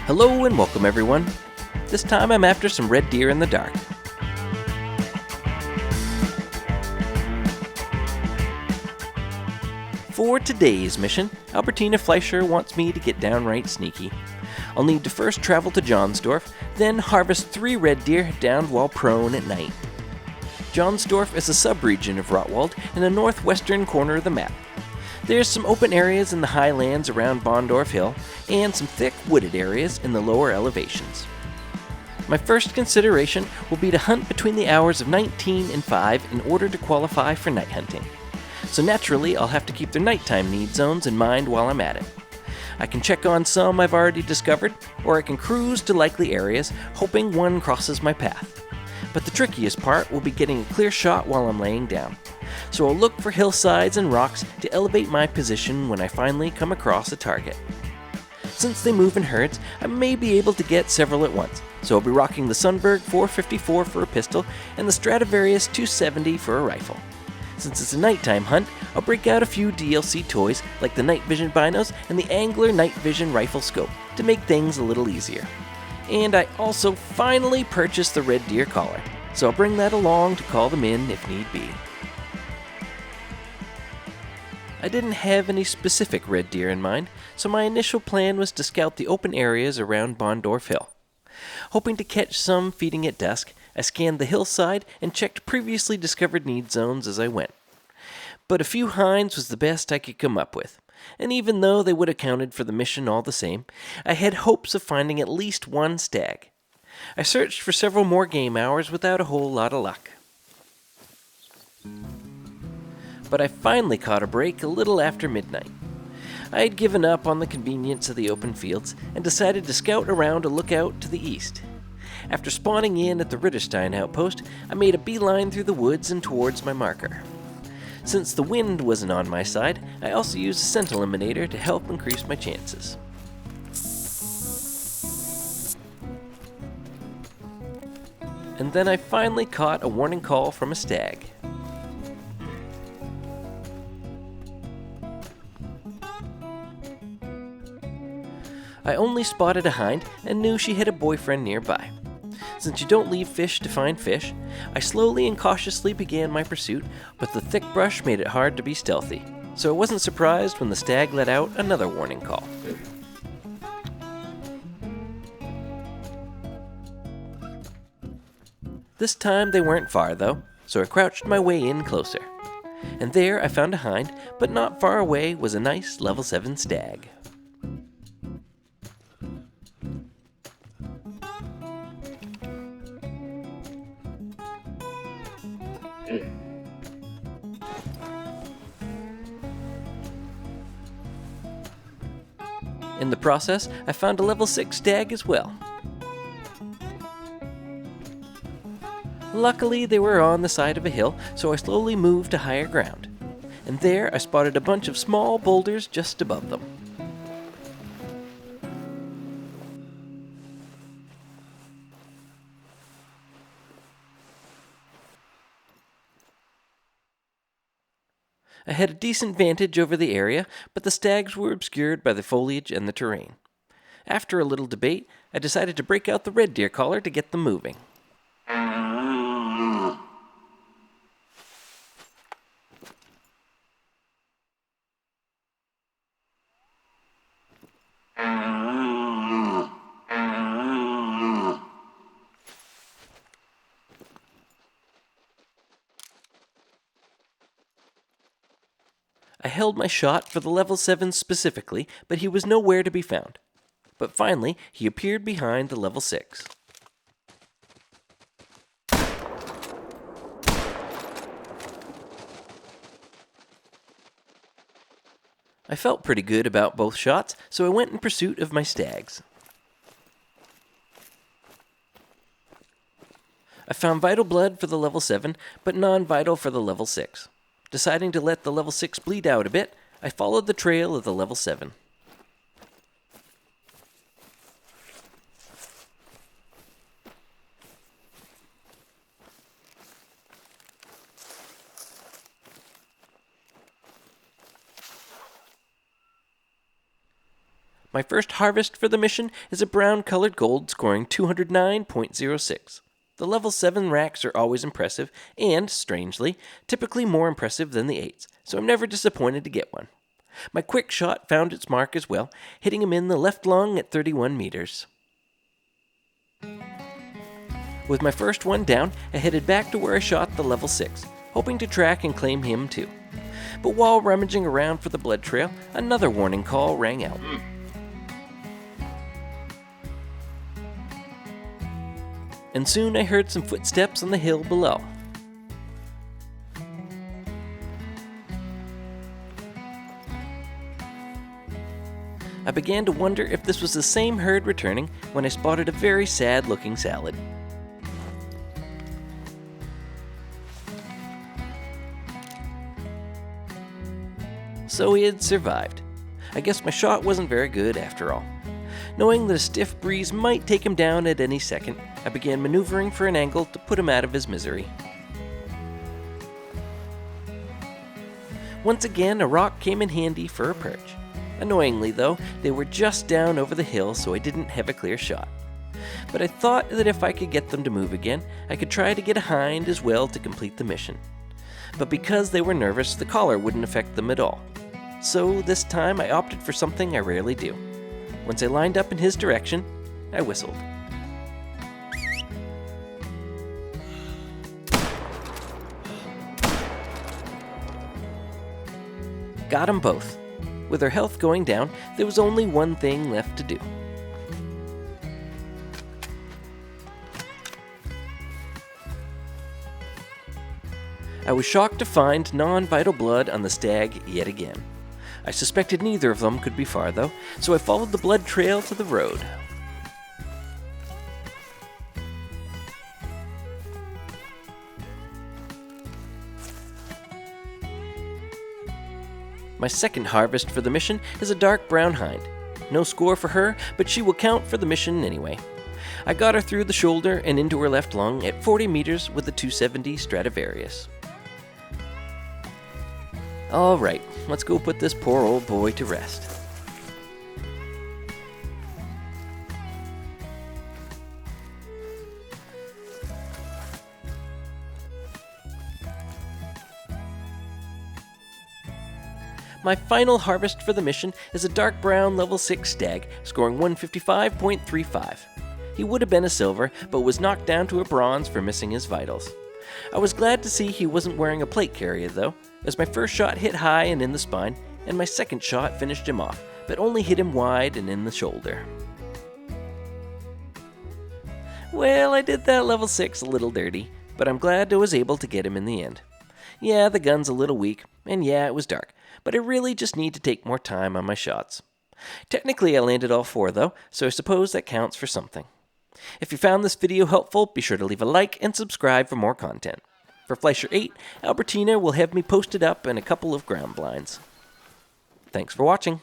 Hello and welcome everyone. This time I'm after some red deer in the dark. For today's mission, Albertina Fleischer wants me to get downright sneaky. I'll need to first travel to Jonsdorf, then harvest 3 red deer downed while prone at night. Jonsdorf is a sub-region of Rotwald in the northwestern corner of the map. There's some open areas in the highlands around Bondorf Hill, and some thick wooded areas in the lower elevations. My first consideration will be to hunt between the hours of 19 and 5 in order to qualify for night hunting. So naturally, I'll have to keep their nighttime need zones in mind while I'm at it. I can check on some I've already discovered, or I can cruise to likely areas, hoping one crosses my path. But the trickiest part will be getting a clear shot while I'm laying down. So I'll look for hillsides and rocks to elevate my position when I finally come across a target. Since they move in herds, I may be able to get several at once, so I'll be rocking the Sundberg 454 for a pistol and the Stradivarius 270 for a rifle. Since it's a nighttime hunt, I'll break out a few DLC toys like the night vision binos and the Angler night vision rifle scope to make things a little easier. And I also finally purchased the red deer collar, so I'll bring that along to call them in if need be. I didn't have any specific red deer in mind, so my initial plan was to scout the open areas around Bondorf Hill. Hoping to catch some feeding at dusk, I scanned the hillside and checked previously discovered need zones as I went. But a few hinds was the best I could come up with, and even though they would have counted for the mission all the same, I had hopes of finding at least one stag. I searched for several more game hours without a whole lot of luck. But I finally caught a break a little after midnight. I had given up on the convenience of the open fields and decided to scout around a lookout to the east. After spawning in at the Ritterstein outpost, I made a beeline through the woods and towards my marker. Since the wind wasn't on my side, I also used a scent eliminator to help increase my chances. And then I finally caught a warning call from a stag. I only spotted a hind and knew she had a boyfriend nearby. Since you don't leave fish to find fish, I slowly and cautiously began my pursuit, but the thick brush made it hard to be stealthy, so I wasn't surprised when the stag let out another warning call. This time they weren't far though, so I crouched my way in closer. And there I found a hind, but not far away was a nice level 7 stag. In the process, I found a level 6 stag as well. Luckily, they were on the side of a hill, so I slowly moved to higher ground. And there I spotted a bunch of small boulders just above them. I had a decent vantage over the area, but the stags were obscured by the foliage and the terrain. After a little debate, I decided to break out the red deer collar to get them moving. I held my shot for the level 7 specifically, but he was nowhere to be found. But finally, he appeared behind the level 6. I felt pretty good about both shots, so I went in pursuit of my stags. I found vital blood for the level 7, but non-vital for the level 6. Deciding to let the level 6 bleed out a bit, I followed the trail of the level 7. My first harvest for the mission is a brown-colored gold scoring 209.06. The level 7 racks are always impressive and, strangely, typically more impressive than the 8s, so I'm never disappointed to get one. My quick shot found its mark as well, hitting him in the left lung at 31 meters. With my first one down, I headed back to where I shot the level 6, hoping to track and claim him too. But while rummaging around for the blood trail, another warning call rang out. And soon I heard some footsteps on the hill below. I began to wonder if this was the same herd returning when I spotted a very sad-looking salad. So he had survived. I guess my shot wasn't very good after all. Knowing that a stiff breeze might take him down at any second, I began maneuvering for an angle to put him out of his misery. Once again, a rock came in handy for a perch. Annoyingly, though, they were just down over the hill, so I didn't have a clear shot. But I thought that if I could get them to move again, I could try to get a hind as well to complete the mission. But because they were nervous, the collar wouldn't affect them at all. So this time I opted for something I rarely do. Once I lined up in his direction, I whistled. Got them both. With their health going down, there was only one thing left to do. I was shocked to find non-vital blood on the stag yet again. I suspected neither of them could be far, though, so I followed the blood trail to the road. My second harvest for the mission is a dark brown hind. No score for her, but she will count for the mission anyway. I got her through the shoulder and into her left lung at 40 meters with a 270 Stradivarius. Alright, let's go put this poor old boy to rest. My final harvest for the mission is a dark brown level 6 stag, scoring 155.35. He would have been a silver, but was knocked down to a bronze for missing his vitals. I was glad to see he wasn't wearing a plate carrier though, as my first shot hit high and in the spine, and my second shot finished him off, but only hit him wide and in the shoulder. Well, I did that level 6 a little dirty, but I'm glad I was able to get him in the end. Yeah, the gun's a little weak, and yeah, it was dark, but I really just need to take more time on my shots. Technically, I landed all 4 though, so I suppose that counts for something. If you found this video helpful, be sure to leave a like and subscribe for more content. For Fleischer 8, Albertina will have me posted up in a couple of ground blinds. Thanks for watching.